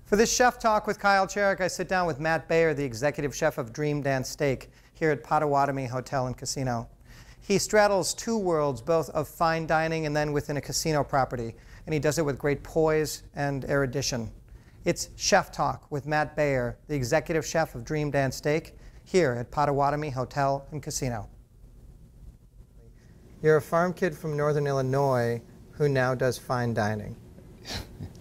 For this Chef Talk with Kyle Cherek, I sit down with Matt Baier, the executive chef of Dream Dance Steak here at Potawatomi Hotel and Casino. He straddles two worlds, both of fine dining and then within a casino property, and he does it with great poise and erudition. It's Chef Talk with Matt Baier, the executive chef of Dream Dance Steak here at Potawatomi Hotel and Casino. You're a farm kid from Northern Illinois who now does fine dining.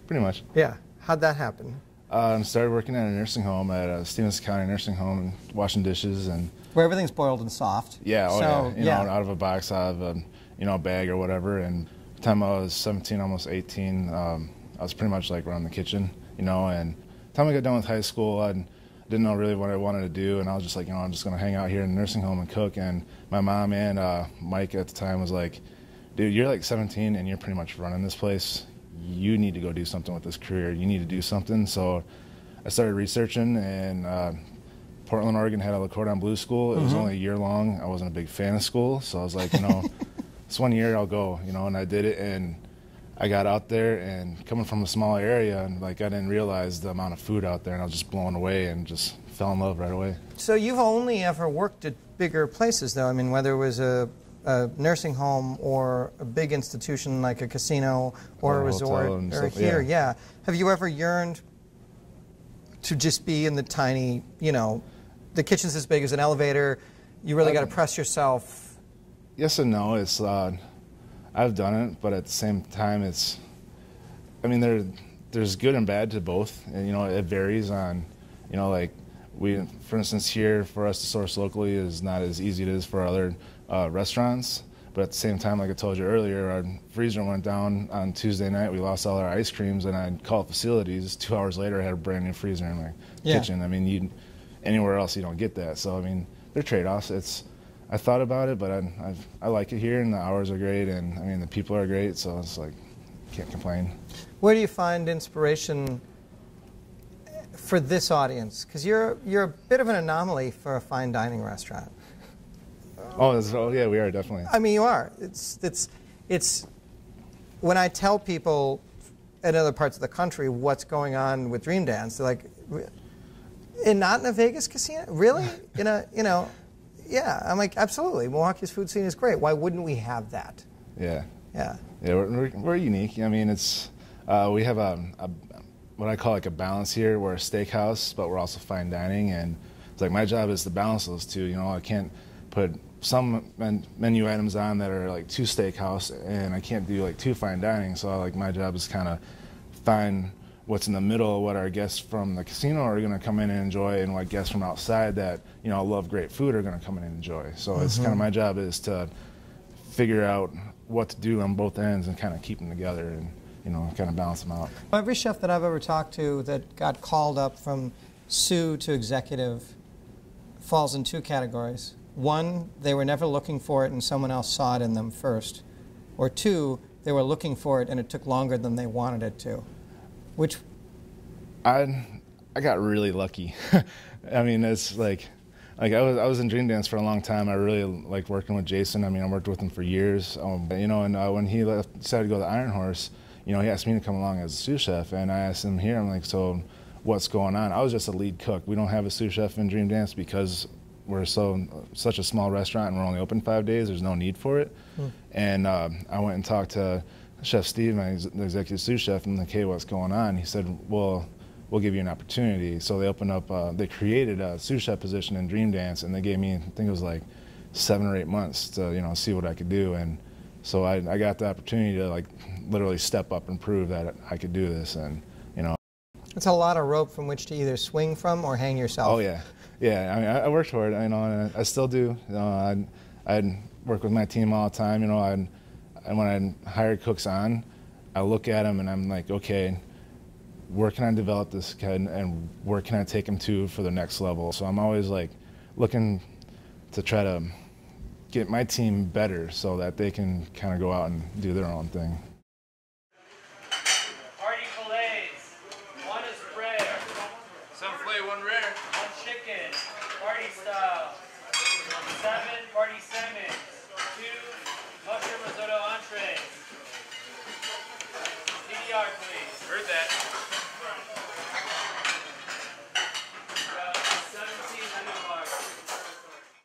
Pretty much. Yeah. How'd that happen? I started working at a nursing home at a Stevens County nursing home and washing dishes and where everything's boiled and soft. Yeah, so, you know, out of a box, out of a bag or whatever. And by the time I was 17, almost 18, I was pretty much like around the kitchen, you know. And by the time I got done with high school, I didn't know really what I wanted to do, and I was just like, you know, I'm just gonna hang out here in the nursing home and cook. And my mom and Mike at the time was like, dude, you're like 17 and you're pretty much running this place. You need to go do something with this career. You need to do something. So I started researching, and Portland, Oregon had a Le Cordon Bleu school. It was only a year long. I wasn't a big fan of school, so I was like, you know, this 1 year I'll go, you know, and I did it, and I got out there, and coming from a small area, and like I didn't realize the amount of food out there, and I was just blown away and just fell in love right away. So you've only ever worked at bigger places, though? I mean, whether it was a nursing home or a big institution like a casino or a resort or stuff, here, yeah. Have you ever yearned to just be in the tiny, you know, the kitchen's as big as an elevator, you really got to press yourself? Yes and no. It's I've done it, but at the same time, it's, I mean, there's good and bad to both, and you know, it varies on, you know, like for instance, here for us to source locally is not as easy as it is for other restaurants. But at the same time, like I told you earlier, our freezer went down on Tuesday night. We lost all our ice creams, and I called facilities. 2 hours later, I had a brand new freezer in my kitchen. I mean, anywhere else you don't get that. So I mean, they're trade-offs. I thought about it, but I like it here, and the hours are great, and I mean the people are great. So it's like, can't complain. Where do you find inspiration for this audience? Because you're a bit of an anomaly for a fine dining restaurant. Oh yeah, we are definitely. I mean, you are. It's when I tell people in other parts of the country what's going on with Dream Dance, they're like, not in a Vegas casino? Really? In a, you know, yeah. I'm like, absolutely. Milwaukee's food scene is great. Why wouldn't we have that? Yeah. Yeah. Yeah, we're unique. I mean, it's we have what I call like a balance here. We're a steakhouse, but we're also fine dining, and it's like my job is to balance those two. You know, I can't put some menu items on that are like too steakhouse, and I can't do like too fine dining. So like my job is kind of find what's in the middle, what our guests from the casino are going to come in and enjoy, and what guests from outside that, you know, love great food are going to come in and enjoy. So it's kind of my job is to figure out what to do on both ends and kind of keep them together and, you know, kind of balance them out. Well, every chef that I've ever talked to that got called up from sous to executive falls in two categories. One, they were never looking for it and someone else saw it in them first. Or two, they were looking for it and it took longer than they wanted it to. Which? I got really lucky. I mean, it's like I was in Dream Dance for a long time. I really liked working with Jason. I mean, I worked with him for years. You know, and when he decided to go to the Iron Horse, you know, he asked me to come along as a sous chef, and I asked him here, I'm like, so what's going on? I was just a lead cook. We don't have a sous chef in Dream Dance because we're such a small restaurant and we're only open 5 days. There's no need for it. And I went and talked to Chef Steve, the executive sous chef, and like, hey, what's going on? He said, well, we'll give you an opportunity. So they opened up, they created a sous chef position in Dream Dance, and they gave me, I think it was like 7 or 8 months to, you know, see what I could do. And so I got the opportunity to like literally step up and prove that I could do this, and you know. It's a lot of rope from which to either swing from or hang yourself. Oh yeah, yeah. I mean, I worked hard, you know, and I still do. You know, I'd work with my team all the time. You know, and when I hire cooks on, I look at them and I'm like, okay, where can I develop this kid, and where can I take him to for the next level? So I'm always like looking to try to get my team better so that they can kind of go out and do their own thing. Party fillets, 1 is rare. Some filet, 1 rare. 1 chicken, party style. 7 party salmon. 2 mushroom